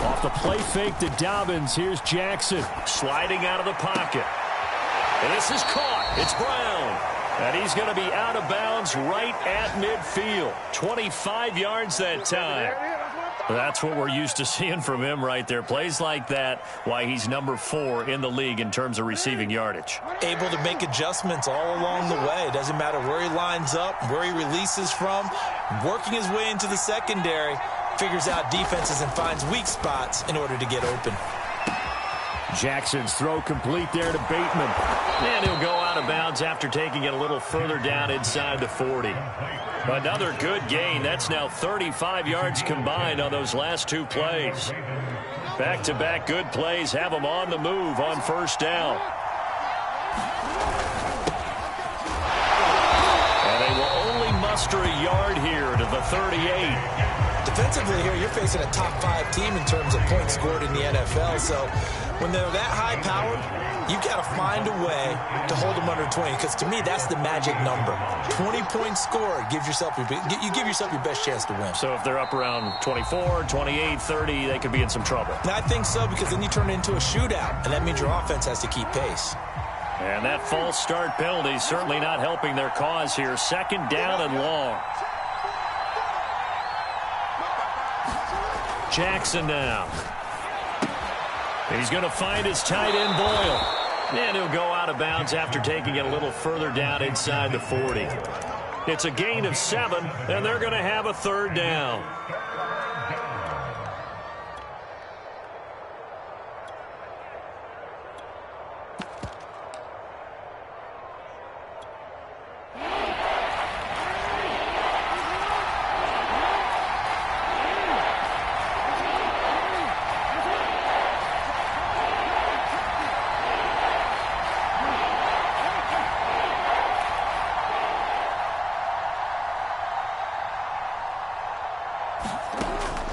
Off the play fake to Dobbins. Here's Jackson. Sliding out of the pocket. And this is caught. It's Brown. And he's going to be out of bounds right at midfield. 25 yards that time. That's what we're used to seeing from him right there. Plays like that, why he's number 4 in the league in terms of receiving yardage. Able to make adjustments all along the way. Doesn't matter where he lines up, where he releases from. Working his way into the secondary. Figures out defenses and finds weak spots in order to get open. Jackson's throw complete there to Bateman. And he'll go out of bounds after taking it a little further down inside the 40. Another good gain. That's now 35 yards combined on those last 2 plays. Back-to-back good plays have them on the move on first down. And they will only muster a yard here to the 38. Defensively here, you're facing a top 5 team in terms of points scored in the NFL. So when they're that high-powered, you've got to find a way to hold them under 20. Because to me, that's the magic number. 20 points scored gives yourself you give yourself your best chance to win. So if they're up around 24, 28, 30, they could be in some trouble. And I think so, because then you turn it into a shootout, and that means your offense has to keep pace. And that false start penalty is certainly not helping their cause here. Second down and long. Jackson now. He's going to find his tight end, Boyle. And he'll go out of bounds after taking it a little further down inside the 40. It's a gain of 7, and they're going to have a third down.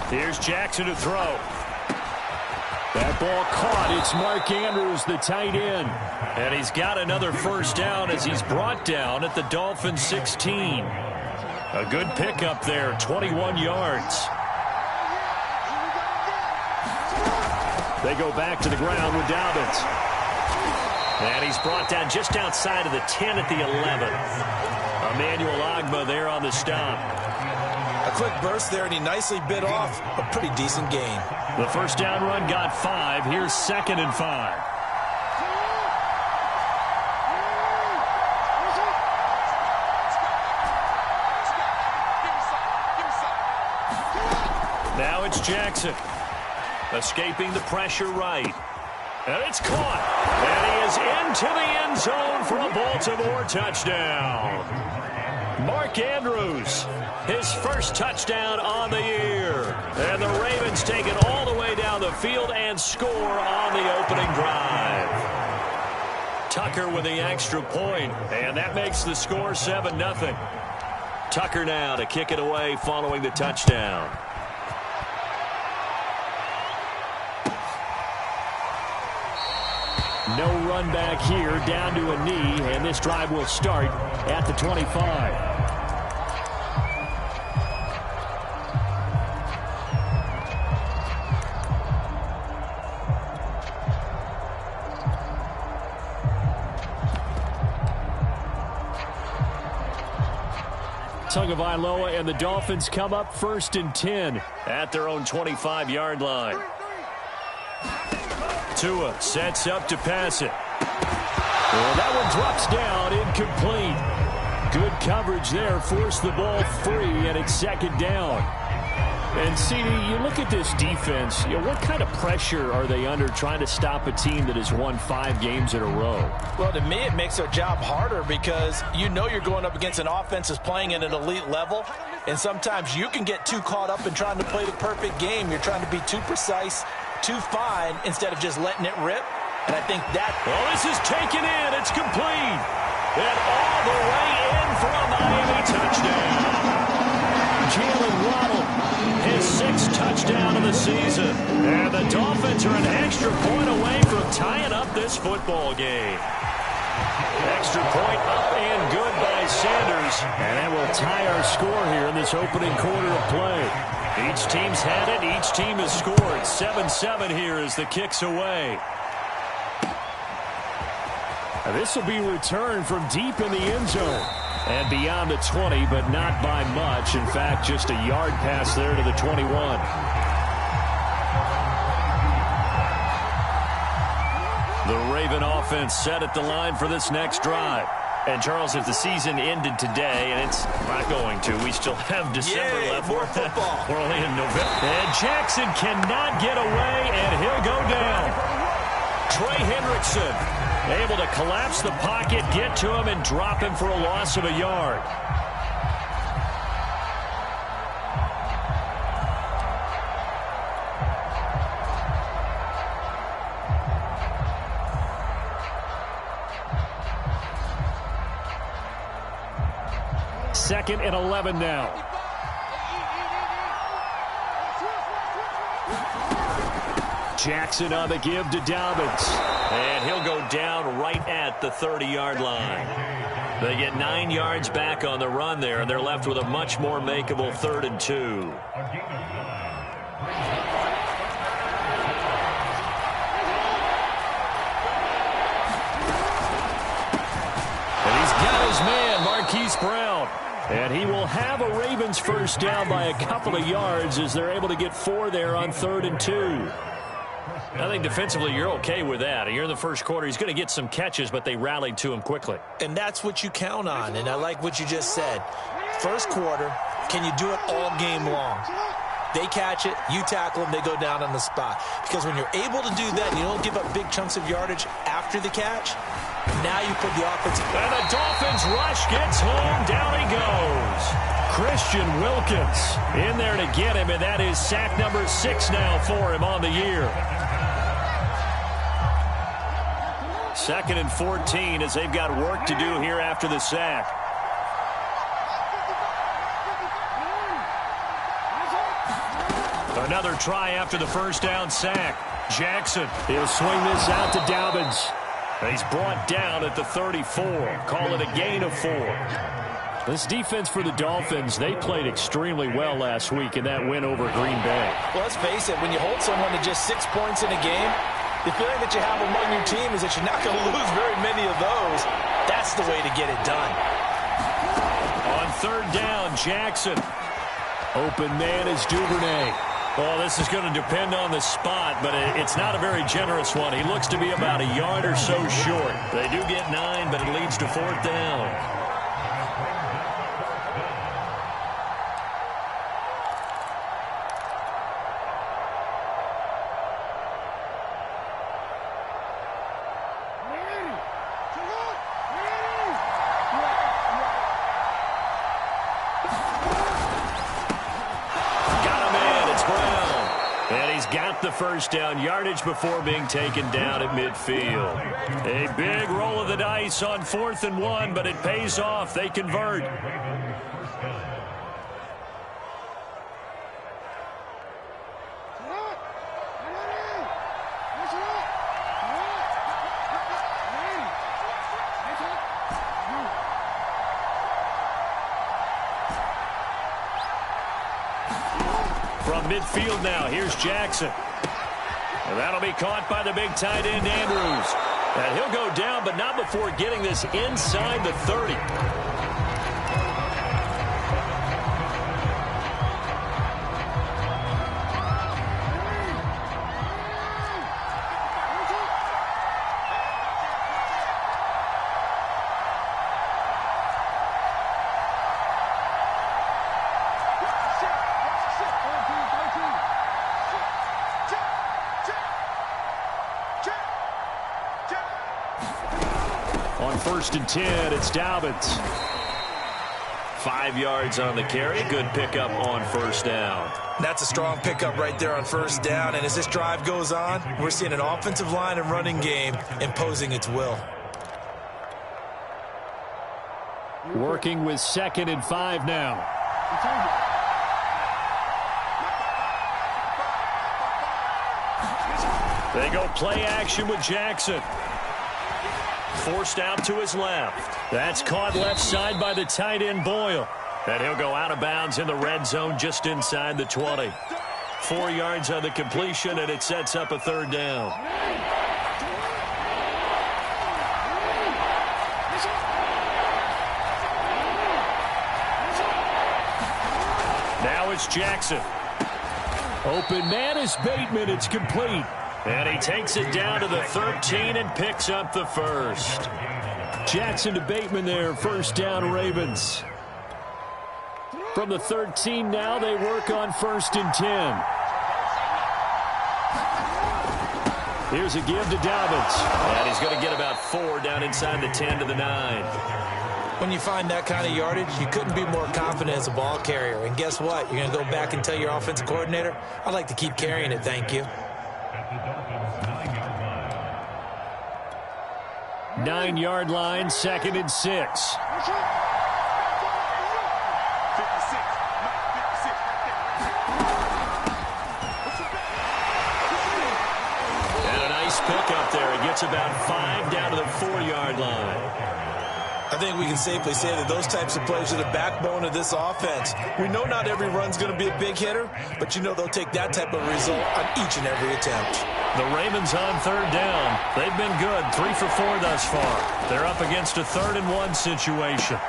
Here's Jackson to throw. That ball caught. It's Mark Andrews, the tight end. And he's got another first down as he's brought down at the Dolphins' 16. A good pickup there, 21 yards. They go back to the ground with Dobbins. And he's brought down just outside of the 10 at the 11. Emmanuel Ogbah there on the stop. A quick burst there, and he nicely bit off a pretty decent gain. The first down run got 5. Here's 2nd and 5. Now it's Jackson. Escaping the pressure right. And it's caught. And he is into the end zone for a Baltimore touchdown. Mark Andrews, his first touchdown on the year. And the Ravens take it all the way down the field and score on the opening drive. Tucker with the extra point, and that makes the score 7-0. Tucker now to kick it away following the touchdown. No run back here, down to a knee, and this drive will start at the 25. Tagovailoa and the Dolphins come up 1st and 10 at their own 25-yard line. Tua sets up to pass it. Well, that one drops down, incomplete. Good coverage there, forced the ball free, and it's 2nd down. And, CD, you look at this defense, what kind of pressure are they under trying to stop a team that has won 5 games in a row? Well, to me, it makes their job harder because you know you're going up against an offense that's playing at an elite level, and sometimes you can get too caught up in trying to play the perfect game. You're trying to be too precise, too fine, instead of just letting it rip. And I think that... Well, this is taken in. It's complete. And all the way in for a Miami touchdown. Jalen Waddle, his 6th touchdown of the season. And the Dolphins are an extra point away from tying up this football game. Extra point up and good by Sanders. And that will tie our score here in this opening quarter of play. Each team's had it. Each team has scored. 7-7 here as the kick's away. This will be returned from deep in the end zone. And beyond the 20, but not by much. In fact, just a yard pass there to the 21. The Raven offense set at the line for this next drive. And, Charles, if the season ended today, and it's not going to, we still have December left. More football. We're only in November. And Jackson cannot get away, and he'll go down. Trey Hendrickson able to collapse the pocket, get to him, and drop him for a loss of a yard. Second and 11 now. Jackson on the give to Dobbins. And he'll go down right at the 30-yard line. They get 9 yards back on the run there, and they're left with a much more makeable 3rd and 2. And he's got his man, Marquise Brown. And he will have a Ravens first down by a couple of yards as they're able to get 4 there on 3rd and 2. I think defensively you're okay with that. You're in the first quarter. He's going to get some catches, but they rallied to him quickly. And that's what you count on, and I like what you just said. First quarter, can you do it all game long? They catch it, you tackle them, they go down on the spot. Because when you're able to do that, you don't give up big chunks of yardage after the catch, now you put the offense. And the Dolphins rush gets home. Down he goes. Christian Wilkins in there to get him, and that is sack number 6 now for him on the year. 2nd and 14 as they've got work to do here after the sack. Another try after the first down sack. Jackson, he'll swing this out to Dobbins. He's brought down at the 34. Call it a gain of 4. This defense for the Dolphins, they played extremely well last week in that win over Green Bay. Well, let's face it, when you hold someone to just 6 points in a game, the feeling that you have among your team is that you're not going to lose very many of those. That's the way to get it done. On 3rd down, Jackson. Open man is Duvernay. Well, this is going to depend on the spot, but it's not a very generous one. He looks to be about a yard or so short. They do get 9, but it leads to 4th down. The first down yardage before being taken down at midfield. A big roll of the dice on 4th and 1, but it pays off. They convert. From midfield now, here's Jackson. And that'll be caught by the big tight end, Andrews. And he'll go down, but not before getting this inside the 30. On 1st and 10, it's Dobbins. 5 yards on the carry. Good pickup on 1st down. That's a strong pickup right there on 1st down. And as this drive goes on, we're seeing an offensive line and running game imposing its will. Working with 2nd and 5 now. They go play action with Jackson. Forced out to his left. That's caught left side by the tight end Boyle. And he'll go out of bounds in the red zone just inside the 20. 4 yards on the completion, and it sets up a third down. Now it's Jackson. Open man is Bateman. It's complete. And he takes it down to the 13 and picks up the first. Jackson to Bateman there. First down, Ravens. From the 13 now, they work on 1st and 10. Here's a give to Dobbins. And he's going to get about 4 down inside the 10 to the 9. When you find that kind of yardage, you couldn't be more confident as a ball carrier. And guess what? You're going to go back and tell your offensive coordinator, I'd like to keep carrying it, thank you. 9-yard line, 2nd and 6. Pick up there. He gets about 5 down to the 4-yard line. I think we can safely say that those types of plays are the backbone of this offense. We know not every run's going to be a big hitter, but you know they'll take that type of result on each and every attempt. The Ravens on 3rd down. They've been good, 3 for 4 thus far. They're up against a 3rd and 1 situation.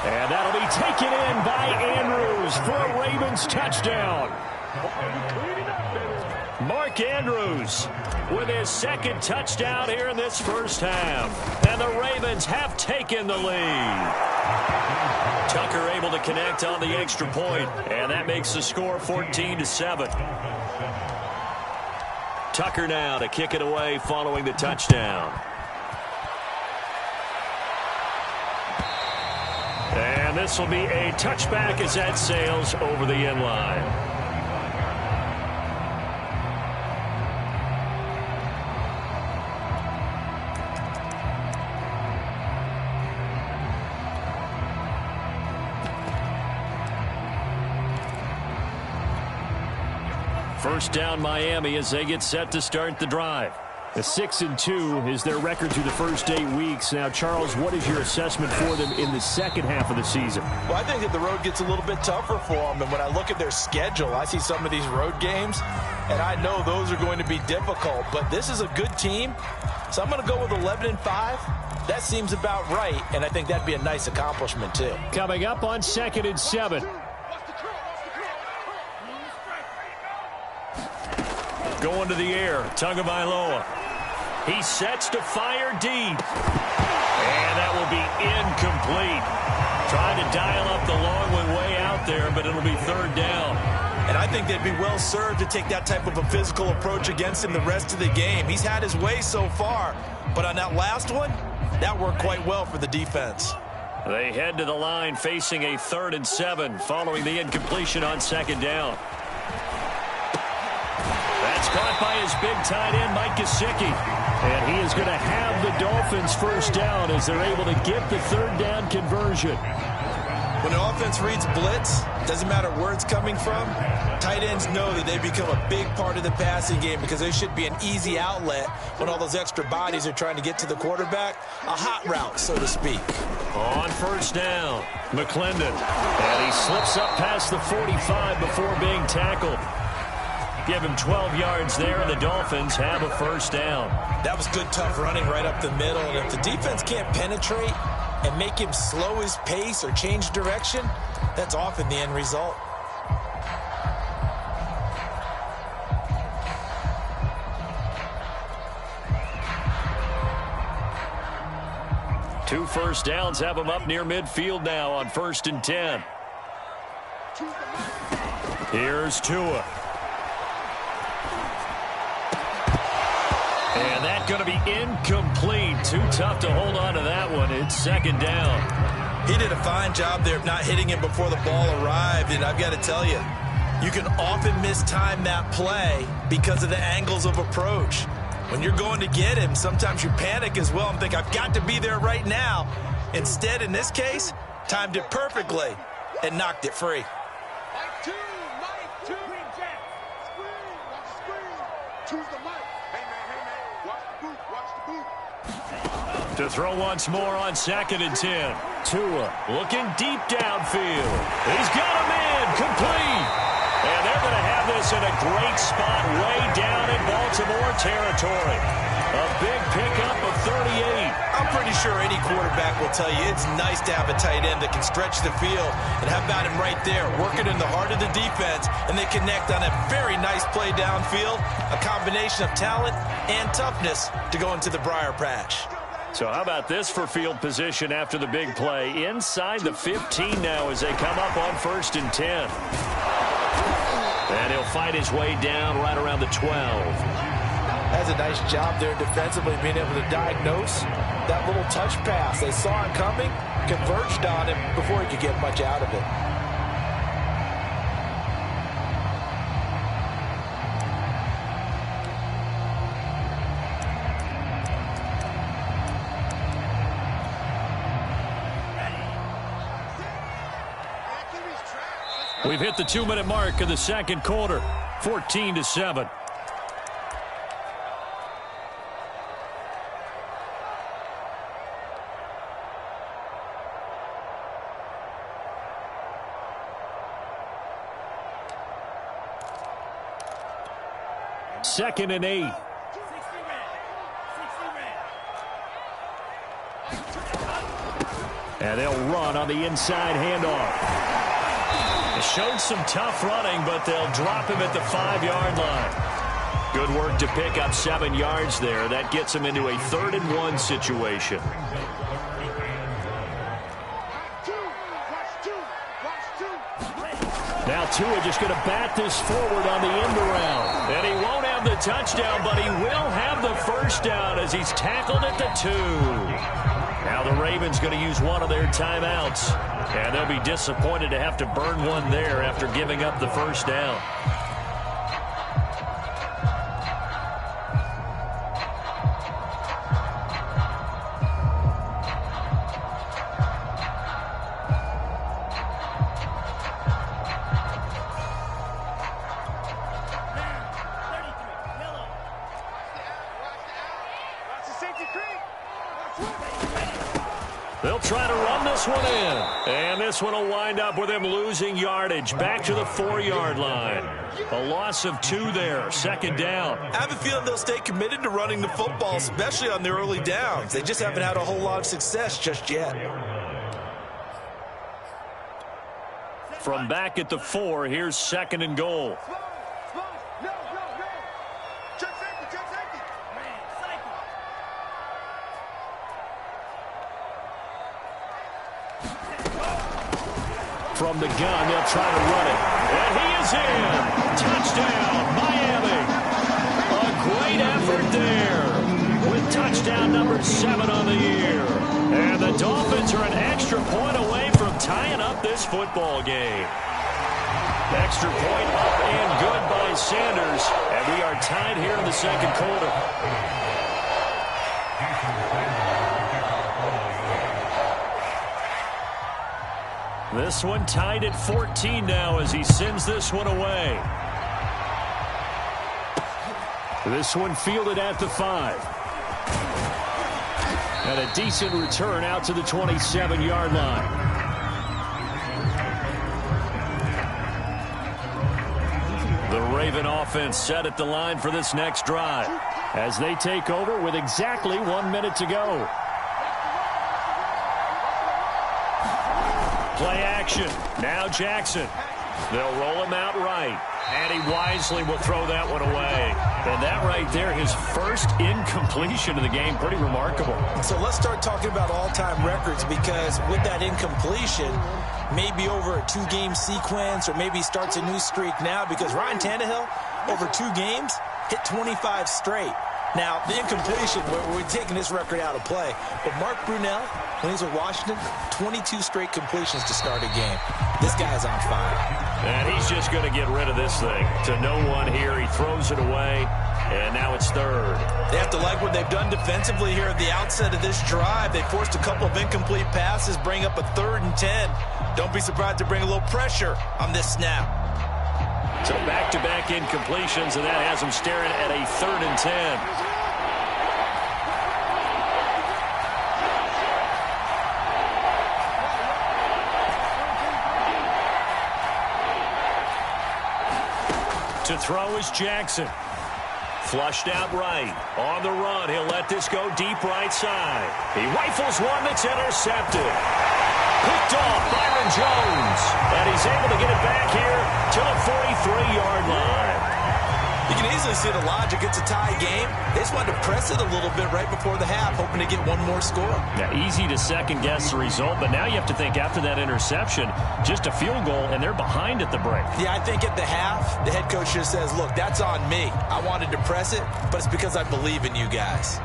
And that'll be taken in by Andrews for a Ravens touchdown. Mark Andrews with his 2nd touchdown here in this first half. And the Ravens have taken the lead. Tucker able to connect on the extra point, and that makes the score 14-7. Tucker now to kick it away following the touchdown. And this will be a touchback as that sails over the end line. First down Miami as they get set to start the drive. A 6-2 is their record through the first 8 weeks. Now, Charles, what is your assessment for them in the second half of the season? Well, I think that the road gets a little bit tougher for them. And when I look at their schedule, I see some of these road games, and I know those are going to be difficult. But this is a good team, so I'm going to go with 11-5. That seems about right, and I think that'd be a nice accomplishment, too. Coming up on 2nd and 7. Going to the air, Tagovailoa. He sets to fire deep. And that will be incomplete. Trying to dial up the long one way out there, but it'll be 3rd down. And I think they'd be well served to take that type of a physical approach against him the rest of the game. He's had his way so far, but on that last one, that worked quite well for the defense. They head to the line facing a 3rd and 7 following the incompletion on 2nd down. That's caught by his big tight end, Mike Gesicki. And he is going to have the Dolphins first down as they're able to get the 3rd down conversion. When the offense reads blitz, doesn't matter where it's coming from, tight ends know that they become a big part of the passing game because they should be an easy outlet when all those extra bodies are trying to get to the quarterback. A hot route, so to speak. On 1st down, McClendon. And he slips up past the 45 before being tackled. Give him 12 yards there, and the Dolphins have a 1st down. That was good, tough running right up the middle. And if the defense can't penetrate and make him slow his pace or change direction, that's often the end result. Two 1st downs have him up near midfield now on 1st and 10. Here's Tua. And that's going to be incomplete. Too tough to hold on to that one. It's 2nd down. He did a fine job there of not hitting him before the ball arrived. And I've got to tell you, you can often mistime that play because of the angles of approach. When you're going to get him, sometimes you panic as well and think, I've got to be there right now. Instead, in this case, timed it perfectly and knocked it free. To throw once more on 2nd and 10. Tua. Looking deep downfield. He's got a man complete. And they're going to have this in a great spot way down in Baltimore territory. A big pickup of 38. I'm pretty sure any quarterback will tell you it's nice to have a tight end that can stretch the field. And how about him right there, working in the heart of the defense, and they connect on a very nice play downfield, a combination of talent and toughness to go into the briar patch. So how about this for field position after the big play? Inside the 15 now as they come up on 1st and 10. And he'll fight his way down right around the 12. Has a nice job there defensively, being able to diagnose that little touch pass. They saw him coming, converged on him before he could get much out of it. We've hit the 2-minute mark of the second quarter, 14-7. Second and 8. And they'll run on the inside handoff. Showed some tough running, but they'll drop him at the 5-yard line. Good work to pick up 7 yards there. That gets him into a 3rd and 1 situation. Now Tua just going to bat this forward on the end around. And he won't have the touchdown, but he will have the first down as he's tackled at the 2. Now the Ravens going to use one of their timeouts. And they'll be disappointed to have to burn one there after giving up the first down. They'll try to run this one in. And this one will wind up with him losing yardage back to the 4-yard line. A loss of 2 there, 2nd down. I have a feeling they'll stay committed to running the football, especially on the early downs. They just haven't had a whole lot of success just yet. From back at the 4, here's 2nd and goal. From the gun, they'll try to run it. And he is in. Touchdown, Miami. A great effort there with touchdown number 7 on the year. And the Dolphins are an extra point away from tying up this football game. Extra point up and good by Sanders. And we are tied here in the second quarter. This one tied at 14 now as he sends this one away. This one fielded at the 5. And a decent return out to the 27-yard line. The Raven offense set at the line for this next drive as they take over with exactly 1 minute to go. Play action. Now Jackson. They'll roll him out right. And he wisely will throw that one away. And that right there, his first incompletion of the game. Pretty remarkable. So let's start talking about all-time records, because with that incompletion, maybe over a 2-game sequence, or maybe starts a new streak now, because Ryan Tannehill, over 2 games, hit 25 straight. Now, the incompletion, we're taking this record out of play. But Mark Brunell, when he's with Washington, 22 straight completions to start a game. This guy's on fire. And he's just going to get rid of this thing. To no one here, he throws it away, and now it's 3rd. They have to like what they've done defensively here at the outset of this drive. They forced a couple of incomplete passes, bring up a 3rd and 10. Don't be surprised to bring a little pressure on this snap. So back-to-back incompletions, and that has him staring at a 3rd and 10. To throw is Jackson. Flushed out right. On the run, he'll let this go deep right side. He rifles one that's intercepted. Picked off Byron Jones. And he's able to get it back here to the 43-yard line. You can easily see the logic. It's a tie game. They just wanted to press it a little bit right before the half, hoping to get one more score. Yeah, easy to second-guess the result, but now you have to think after that interception, just a field goal, and they're behind at the break. Yeah, I think at the half, the head coach just says, look, that's on me. I wanted to press it, but it's because I believe in you guys.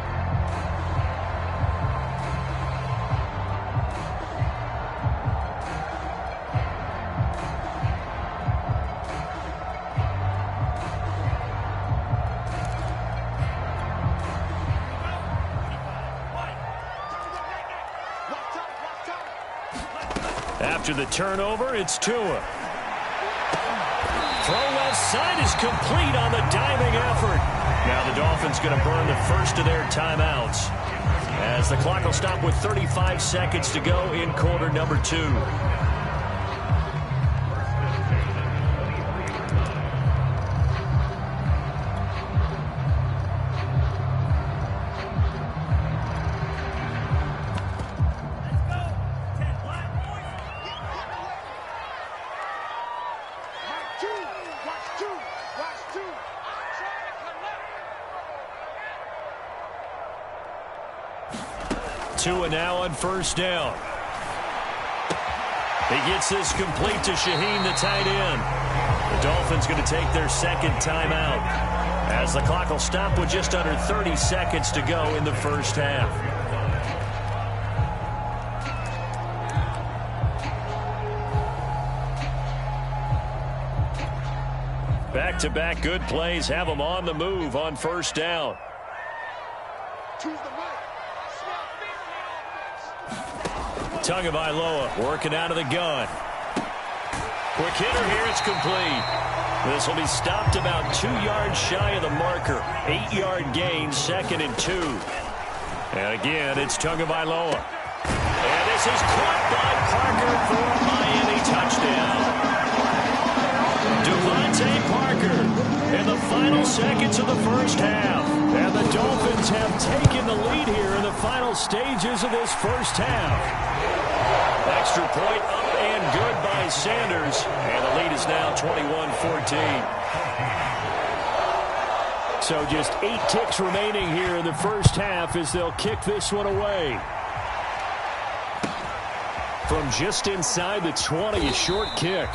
After the turnover, it's Tua. Throw left side is complete on the diving effort. Now the Dolphins going to burn the first of their timeouts, as the clock will stop with 35 seconds to go in quarter number 2. Tua now on first down. He gets this complete to Shaheen, the tight end. The Dolphins going to take their second timeout, as the clock will stop with just under 30 seconds to go in the first half. Back-to-back good plays have them on the move on first down. Tagovailoa working out of the gun. Quick hitter here, it's complete. This will be stopped about 2 yards shy of the marker. 8-yard gain, 2nd and 2. And again, it's Tagovailoa. And this is caught by Parker for a Miami touchdown. Devontae Parker in the final seconds of the first half. And the Dolphins have taken the lead here in the final stages of this first half. Extra point up and good by Sanders. And the lead is now 21-14. So just 8 ticks remaining here in the first half as they'll kick this one away. From just inside the 20, a short kick.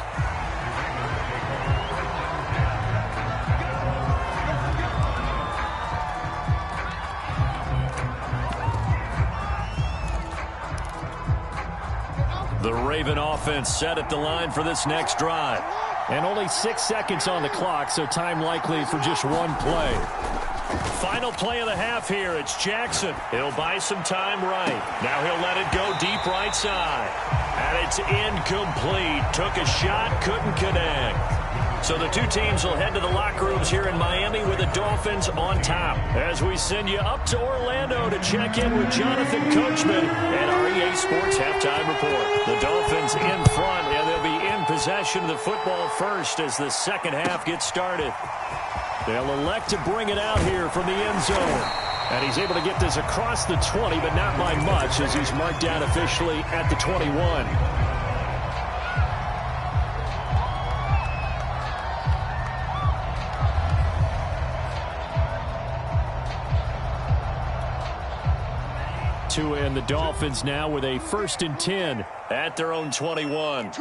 The Raven offense set at the line for this next drive. And only 6 seconds on the clock, so time likely for just one play. Final play of the half here. It's Jackson. He'll buy some time right. Now he'll let it go deep right side. And it's incomplete. Took a shot, couldn't connect. So the two teams will head to the locker rooms here in Miami with the Dolphins on top. As we send you up to Orlando to check in with Jonathan Coachman and our EA Sports Halftime Report. The Dolphins in front, and they'll be in possession of the football first as the second half gets started. They'll elect to bring it out here from the end zone. And he's able to get this across the 20, but not by much, as he's marked down officially at the 21. Tua and the Dolphins now with a 1st and 10 at their own 21.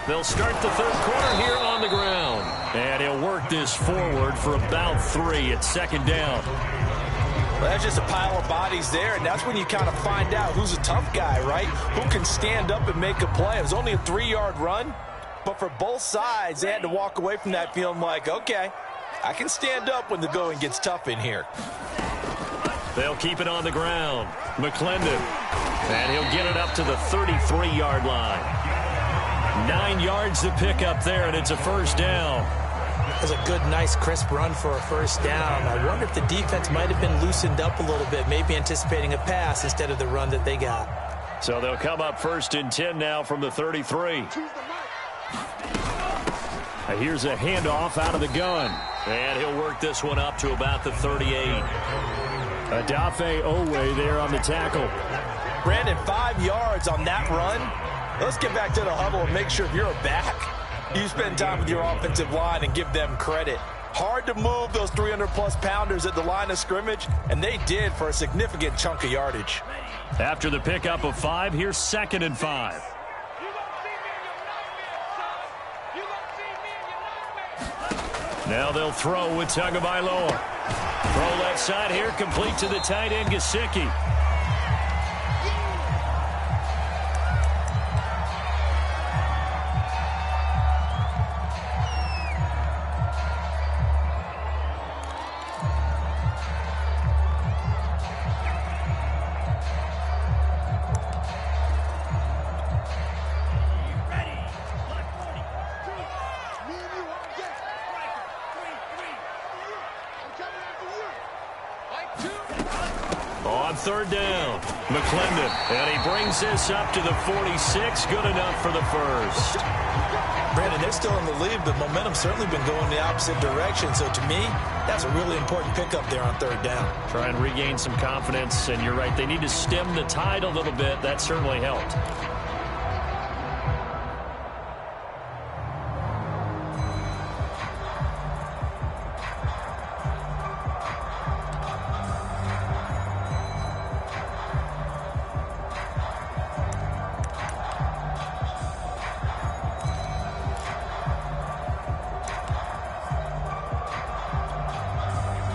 They'll start the third quarter here on the ground. And he'll work this forward for about 3 at 2nd down. Well, that's just a pile of bodies there, and that's when you kind of find out who's a tough guy, right? Who can stand up and make a play. It was only a 3-yard run, but for both sides, they had to walk away from that feeling like, okay, I can stand up when the going gets tough in here. They'll keep it on the ground. McClendon. And he'll get it up to the 33-yard line. 9 yards to pick up there, and it's a first down. That's a good, nice, crisp run for a first down. I wonder if the defense might have been loosened up a little bit, maybe anticipating a pass instead of the run that they got. So they'll come up 1st and 10 now from the 33. Here's a handoff out of the gun. And he'll work this one up to about the 38. Adafe Owe there on the tackle. Brandon, 5 yards on that run. Let's get back to the huddle and make sure if you're a back, you spend time with your offensive line and give them credit. Hard to move those 300-plus pounders at the line of scrimmage, and they did for a significant chunk of yardage. After the pickup of 5, here's 2nd and 5. Now they'll throw with Tagovailoa. Throw left side here, complete to the tight end, Gesicki. On 3rd down, McClendon, and he brings this up to the 46, good enough for the first. Brandon, they're still in the lead, but momentum's certainly been going the opposite direction. So to me, that's a really important pickup there on 3rd down. Try and regain some confidence, and you're right, they need to stem the tide a little bit. That certainly helped.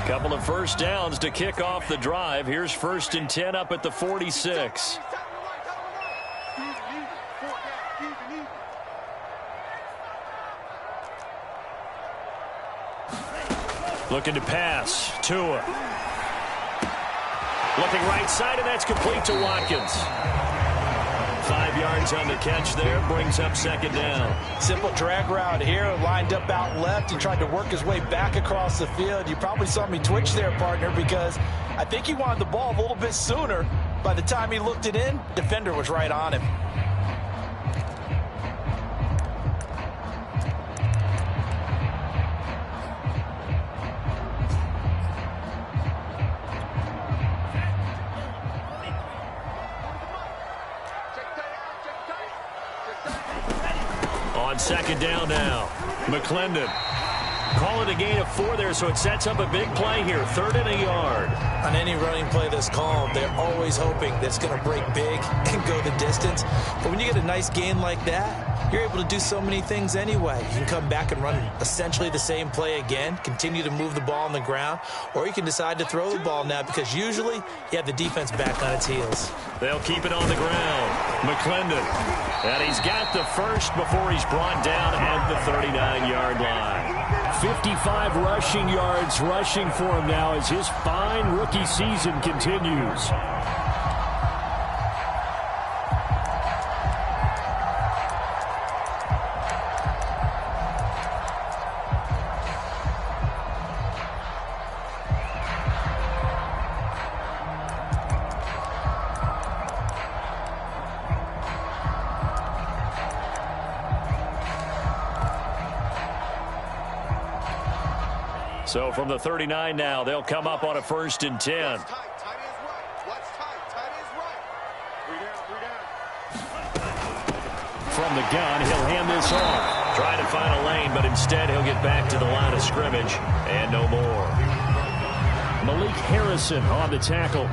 Couple of first downs to kick off the drive. Here's 1st and 10 up at the 46. Looking to pass. Tua. Looking right side, and that's complete to Watkins. 5 yards on the catch there, brings up 2nd down. Simple drag route here, lined up out left. He tried to work his way back across the field. You probably saw me twitch there, partner, because I think he wanted the ball a little bit sooner. By the time he looked it in, defender was right on him. On 2nd down now, McClendon. Call it a gain of 4 there, so it sets up a big play here. 3rd and a yard. On any running play that's called, they're always hoping that it's going to break big and go the distance. But when you get a nice gain like that, you're able to do so many things anyway. You can come back and run essentially the same play again, continue to move the ball on the ground, or you can decide to throw the ball now because usually you have the defense back on its heels. They'll keep it on the ground. McClendon. And he's got the first before he's brought down at the 39-yard line. 55 rushing yards rushing for him now as his fine rookie season continues. So from the 39 now, they'll come up on a 1st and 10. From the gun, he'll hand this off. Trying to find a lane, but instead he'll get back to the line of scrimmage and no more. Malik Harrison on the tackle.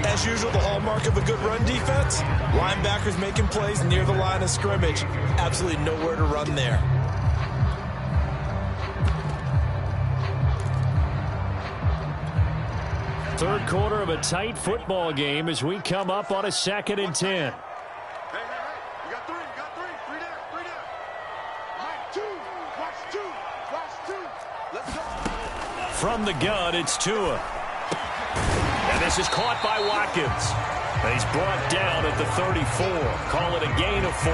As usual, the hallmark of a good run defense, linebackers making plays near the line of scrimmage. Absolutely nowhere to run there. Third quarter of a tight football game as we come up on a 2nd and 10. Hey, you got three, three down. Watch two. Let's go. From the gun, it's Tua. And this is caught by Watkins. And he's brought down at the 34. Call it a gain of 4.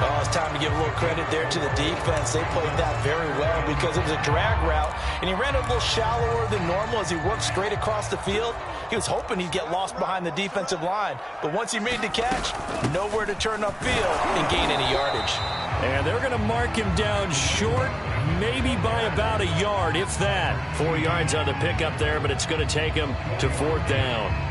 Oh, it's time to give a little credit there to the defense. They played that very well because it was a drag route, and he ran a little shallower than normal as he worked straight across the field. He was hoping he'd get lost behind the defensive line, but once he made the catch, nowhere to turn upfield and gain any yardage. And they're going to mark him down short, maybe by about a yard, if that. 4 yards on the pickup there, but it's going to take him to 4th down.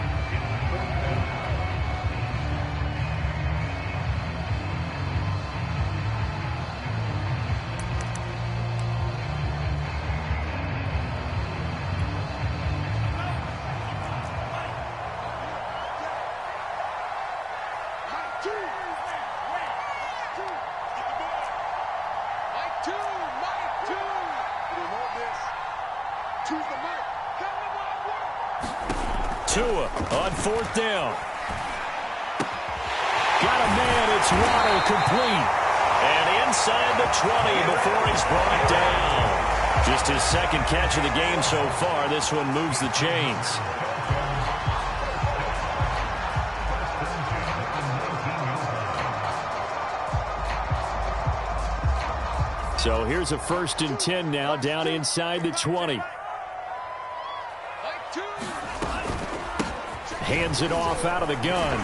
Tua on 4th down. Got a man. It's Waddle complete. And inside the 20 before he's brought down. Just his second catch of the game so far. This one moves the chains. So here's a 1st and 10 now, down inside the 20. Hands it off out of the gun.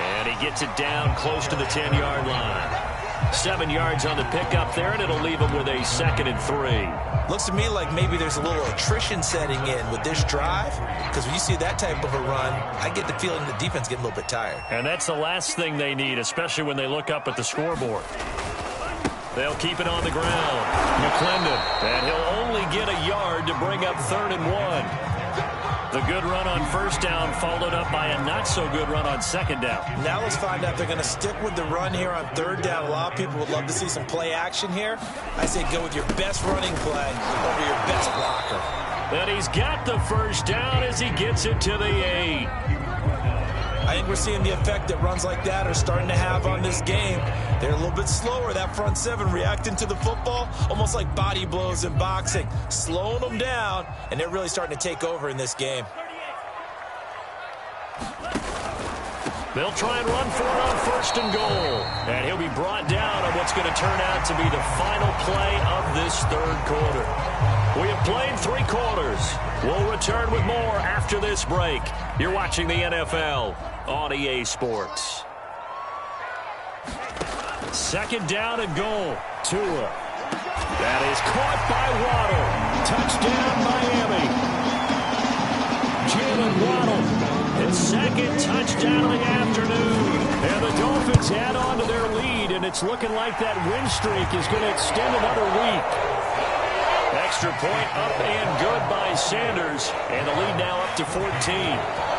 And he gets it down close to the 10-yard line. 7 yards on the pickup there, and it'll leave him with a 2nd and 3. Looks to me like maybe there's a little attrition setting in with this drive, because when you see that type of a run, I get the feeling the defense getting a little bit tired. And that's the last thing they need, especially when they look up at the scoreboard. They'll keep it on the ground. McClendon, and he'll only get a yard to bring up 3rd and 1. The good run on 1st down followed up by a not-so-good run on 2nd down. Now let's find out if they're going to stick with the run here on 3rd down. A lot of people would love to see some play action here. I say go with your best running play over your best blocker. And he's got the 1st down as he gets it to the 8. I think we're seeing the effect that runs like that are starting to have on this game. They're a little bit slower, that front 7, reacting to the football, almost like body blows in boxing, slowing them down, and they're really starting to take over in this game. They'll try and run for it on 1st and goal. And he'll be brought down on what's going to turn out to be the final play of this 3rd quarter. We have played 3 quarters. We'll return with more after this break. You're watching the NFL on EA Sports. 2nd down and goal. Tua. That is caught by Waddle. Touchdown, Miami. Jalen Waddle, his 2nd touchdown of the afternoon. And the Dolphins add on to their lead, and it's looking like that win streak is going to extend another week. Extra point up and good by Sanders, and the lead now up to 14.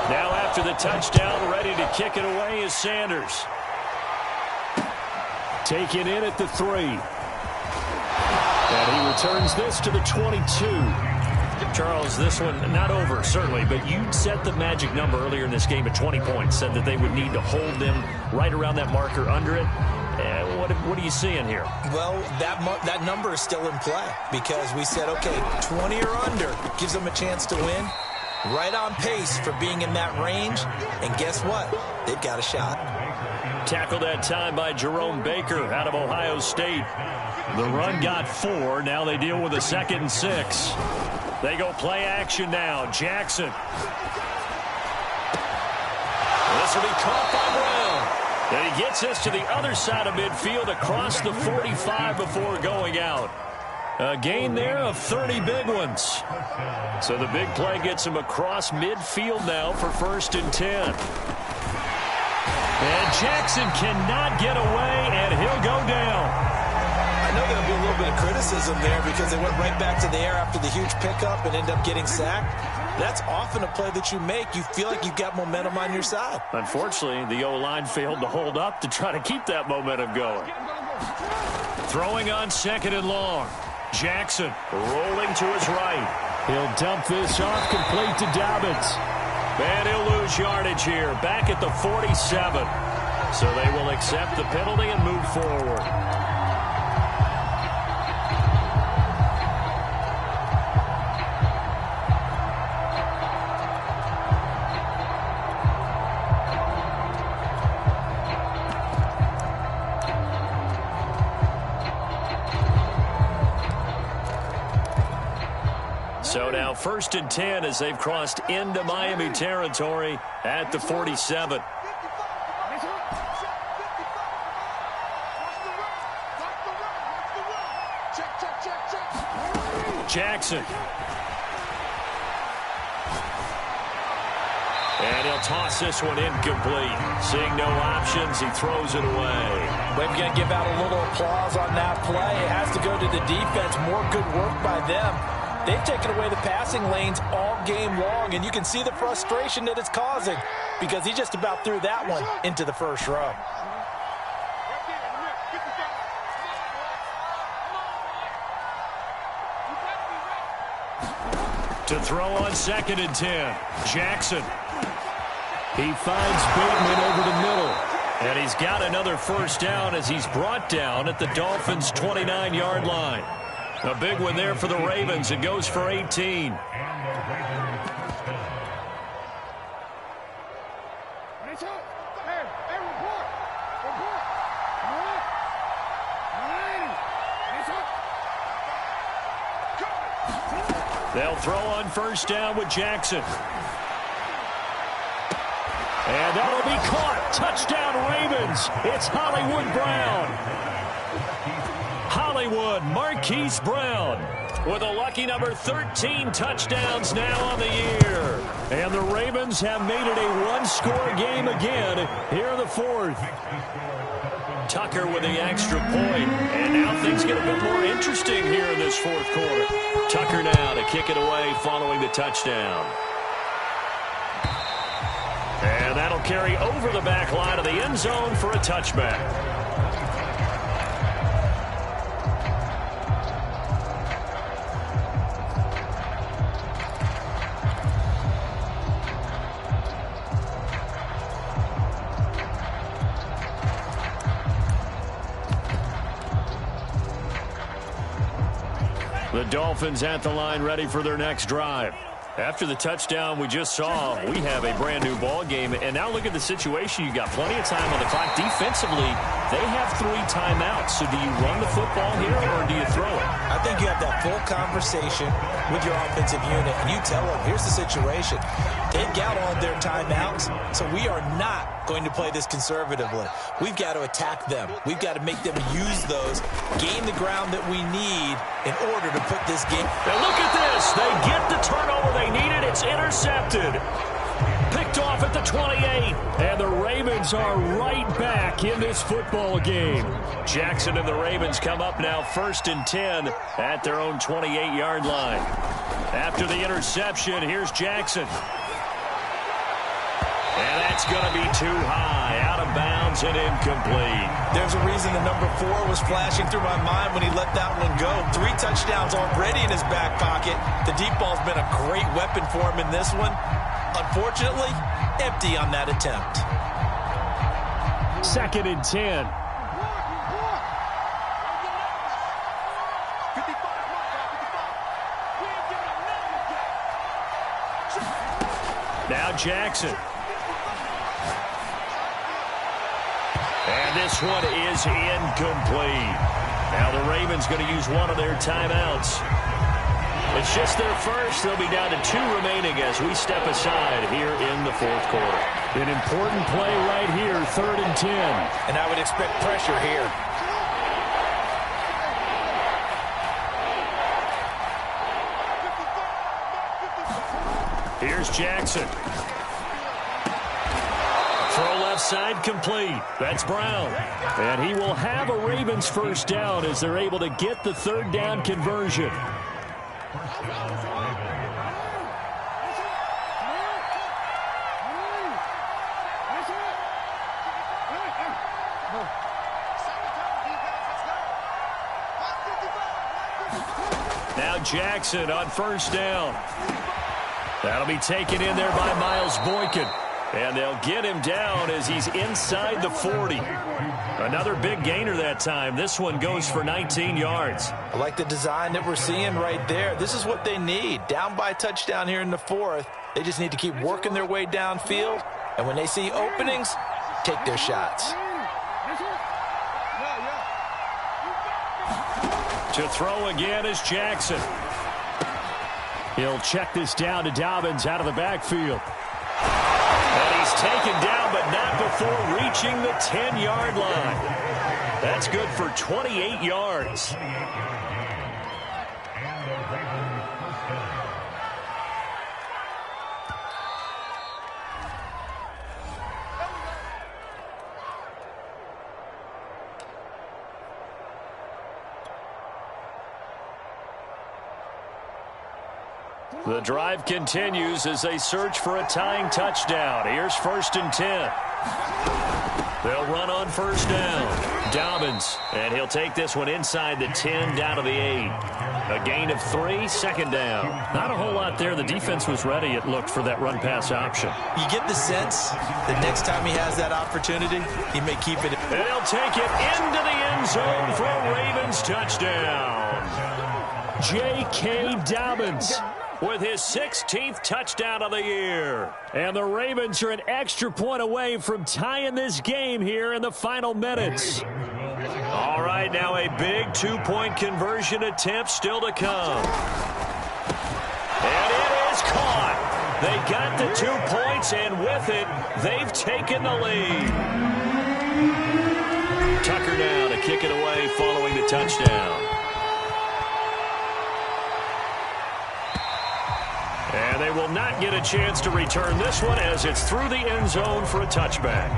Now after the touchdown, ready to kick it away is Sanders. Taken in at the 3. And he returns this to the 22. Charles, this one not over, certainly, but you set the magic number earlier in this game at 20 points, said that they would need to hold them right around that marker under it. What are you seeing here? Well, that number is still in play because we said, okay, 20 or under gives them a chance to win. Right on pace for being in that range. And guess what? They've got a shot. Tackled that time by Jerome Baker out of Ohio State. The run got 4. Now they deal with a 2nd and 6. They go play action now. Jackson. This will be caught by Brown. And he gets this to the other side of midfield across the 45 before going out. A gain there of 30 big ones. So the big play gets him across midfield now for 1st and 10. And Jackson cannot get away, and he'll go down. I know there'll be a little bit of criticism there because they went right back to the air after the huge pickup and end up getting sacked. That's often a play that you make. You feel like you've got momentum on your side. Unfortunately, the O-line failed to hold up to try to keep that momentum going. Throwing on 2nd and long. Jackson rolling to his right. He'll dump this off complete to Dobbins. And he'll lose yardage here, back at the 47. So they will accept the penalty and move forward. So now 1st and 10 as they've crossed into Miami territory at the 47. Jackson. And he'll toss this one incomplete. Seeing no options, he throws it away. We're going to give out a little applause on that play. It has to go to the defense. More good work by them. They've taken away the passing lanes all game long, and you can see the frustration that it's causing because he just about threw that one into the first row. To throw on 2nd and 10, Jackson. He finds Bateman over the middle. And he's got another first down as he's brought down at the Dolphins' 29-yard line. A big one there for the Ravens. It goes for 18. They'll throw on first down with Jackson. And that'll be caught. Touchdown, Ravens. It's Hollywood Brown. Hollywood Marquise Brown with a lucky number 13 touchdowns now on the year. And the Ravens have made it a one-score game again here in the fourth. Tucker with the extra point. And now things get a bit more interesting here in this fourth quarter. Tucker now to kick it away following the touchdown. And that'll carry over the back line of the end zone for a touchback. The Dolphins at the line ready for their next drive. After the touchdown we just saw, we have a brand new ball game. And now look at the situation. You got plenty of time on the clock. Defensively, they have 3 timeouts. So do you run the football here or do you throw it? I think you have that full conversation with your offensive unit, and you tell them, here's the situation. They've got all their timeouts, so we are not going to play this conservatively. We've got to attack them. We've got to make them use those, gain the ground that we need in order to put this game. Now look at this. They get the turnover they needed. It's intercepted. Picked off at the 28. And the Ravens are right back in this football game. Jackson and the Ravens come up now 1st and 10 at their own 28-yard line. After the interception, here's Jackson. And that's going to be too high, out of bounds and incomplete. There's a reason the number 4 was flashing through my mind when he let that one go. 3 touchdowns already in his back pocket. The deep ball's been a great weapon for him in this one. Unfortunately, empty on that attempt. 2nd and 10. Now Jackson. And this one is incomplete. Now the Ravens going to use one of their timeouts. It's just their first. They'll be down to 2 remaining as we step aside here in the fourth quarter. An important play right here, 3rd and 10. And I would expect pressure here. Here's Jackson. Throw left side complete. That's Brown. And he will have a Ravens first down as they're able to get the 3rd down conversion. Now Jackson on first down. That'll be taken in there by Miles Boykin. And they'll get him down as he's inside the 40. Another big gainer that time. This one goes for 19 yards. I like the design that we're seeing right there. This is what they need. Down by a touchdown here in the 4th. They just need to keep working their way downfield. And when they see openings, take their shots. To throw again is Jackson. He'll check this down to Dobbins out of the backfield. And he's taken down, but not before reaching the 10-yard line. That's good for 28 yards. The drive continues as they search for a tying touchdown. Here's 1st and 10. They'll run on 1st down. Dobbins, and he'll take this one inside the 10 down to the 8. A gain of 3, 2nd down. Not a whole lot there. The defense was ready, it looked, for that run-pass option. You get the sense that next time he has that opportunity, he may keep it. And he'll take it into the end zone for a Ravens touchdown. J.K. Dobbins with his 16th touchdown of the year. And the Ravens are an extra point away from tying this game here in the final minutes. All right, now a big two-point conversion attempt still to come. And it is caught. They got the 2 points, and with it, they've taken the lead. Tucker now to kick it away following the touchdown. And they will not get a chance to return this one as it's through the end zone for a touchback.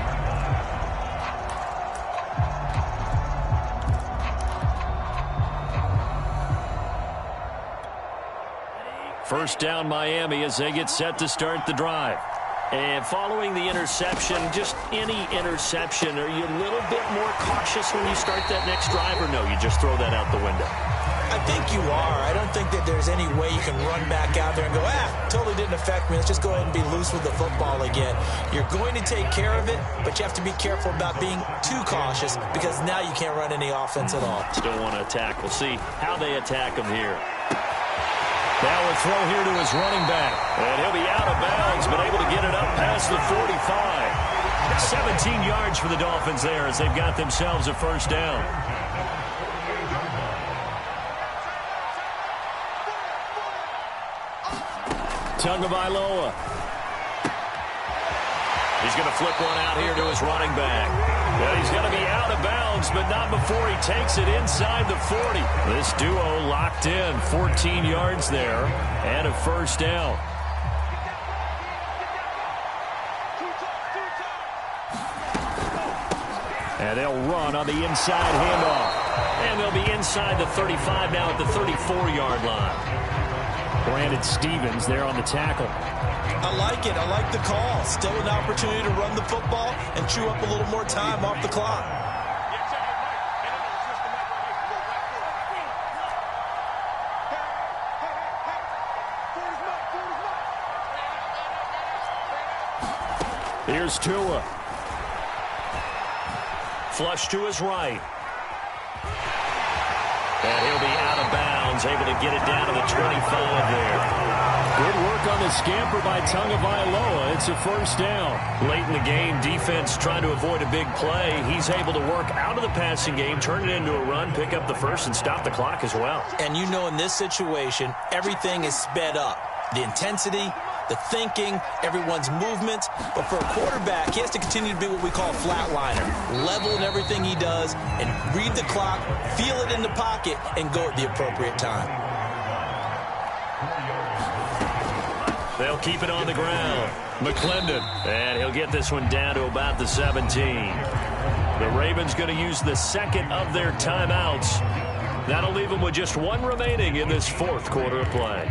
First down Miami as they get set to start the drive. And following the interception, just any interception, are you a little bit more cautious when you start that next drive, or no, you just throw that out the window? I think you are. I don't think that there's any way you can run back out there and go, totally didn't affect me. Let's just go ahead and be loose with the football again. You're going to take care of it, but you have to be careful about being too cautious because now you can't run any offense at all. Still want to attack. We'll see how they attack him here. Now a throw here to his running back. And he'll be out of bounds, but able to get it up past the 45. 17 yards for the Dolphins there as they've got themselves a first down. Tagovailoa. He's going to flip one out here to his running back. Well, he's going to be out of bounds, but not before he takes it inside the 40. This duo locked in, 14 yards there, and a first down. And they'll run on the inside handoff. And they'll be inside the 35 now at the 34-yard line. Brandon Stevens there on the tackle. I like it. I like the call. Still an opportunity to run the football and chew up a little more time off the clock. Here's Tua. Flush to his right. And he'll be out of bounds, able to get it down to the 25 there. Good work on the scamper by Tagovailoa. It's a first down. Late in the game, defense trying to avoid a big play. He's able to work out of the passing game, turn it into a run, pick up the first, and stop the clock as well. And you know in this situation, everything is sped up. The intensity, the thinking, everyone's movements. But for a quarterback, he has to continue to be what we call a flatliner. Level in everything he does and read the clock, feel it in the pocket, and go at the appropriate time. They'll keep it on the ground. McClendon. And he'll get this one down to about the 17. The Ravens going to use the second of their timeouts. That'll leave them with just one remaining in this fourth quarter of play.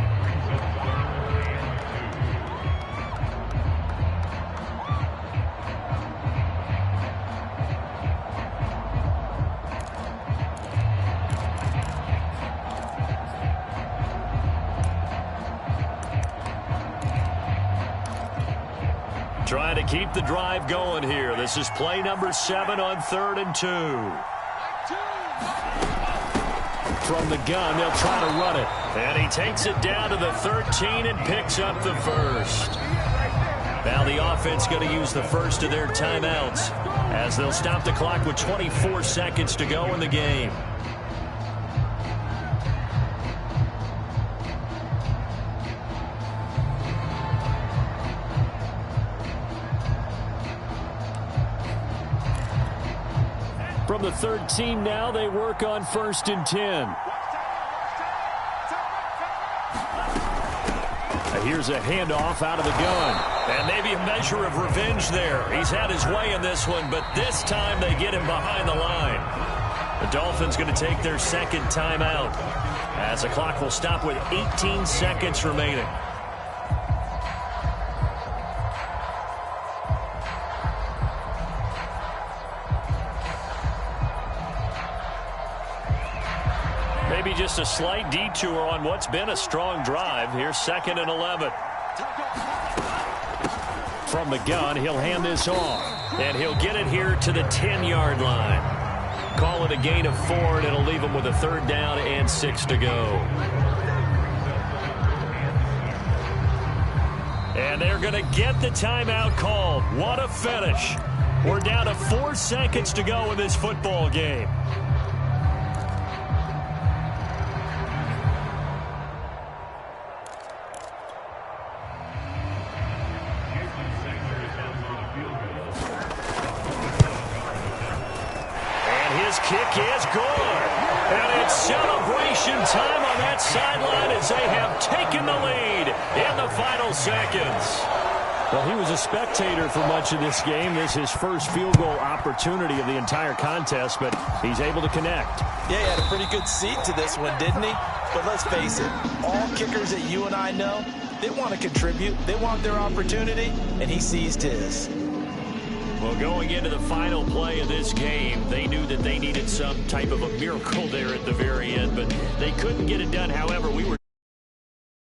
Trying to keep the drive going here. This is play number 7 on 3rd and 2. From the gun, they'll try to run it. And he takes it down to the 13 and picks up the first. Now the offense going to use the first of their timeouts as they'll stop the clock with 24 seconds to go in the game. From the 13 now, they work on 1st and 10. Here's a handoff out of the gun. And maybe a measure of revenge there. He's had his way in this one, but this time they get him behind the line. The Dolphins going to take their second timeout as the clock will stop with 18 seconds remaining. Maybe just a slight detour on what's been a strong drive. Here's 2nd and 11. From the gun, he'll hand this off. And he'll get it here to the 10-yard line. Call it a gain of 4, and it'll leave him with a 3rd down and 6 to go. And they're going to get the timeout called. What a finish. We're down to 4 seconds to go in this football game. Kick is good. And it's celebration time on that sideline as they have taken the lead in the final seconds. Well, he was a spectator for much of this game. This is his first field goal opportunity of the entire contest, but he's able to connect. Yeah, he had a pretty good seat to this one, didn't he? But let's face it, all kickers that you and I know, they want to contribute. They want their opportunity, and he seized his. Well, going into the final play of this game, they knew that they needed some type of a miracle there at the very end, but they couldn't get it done. However, we were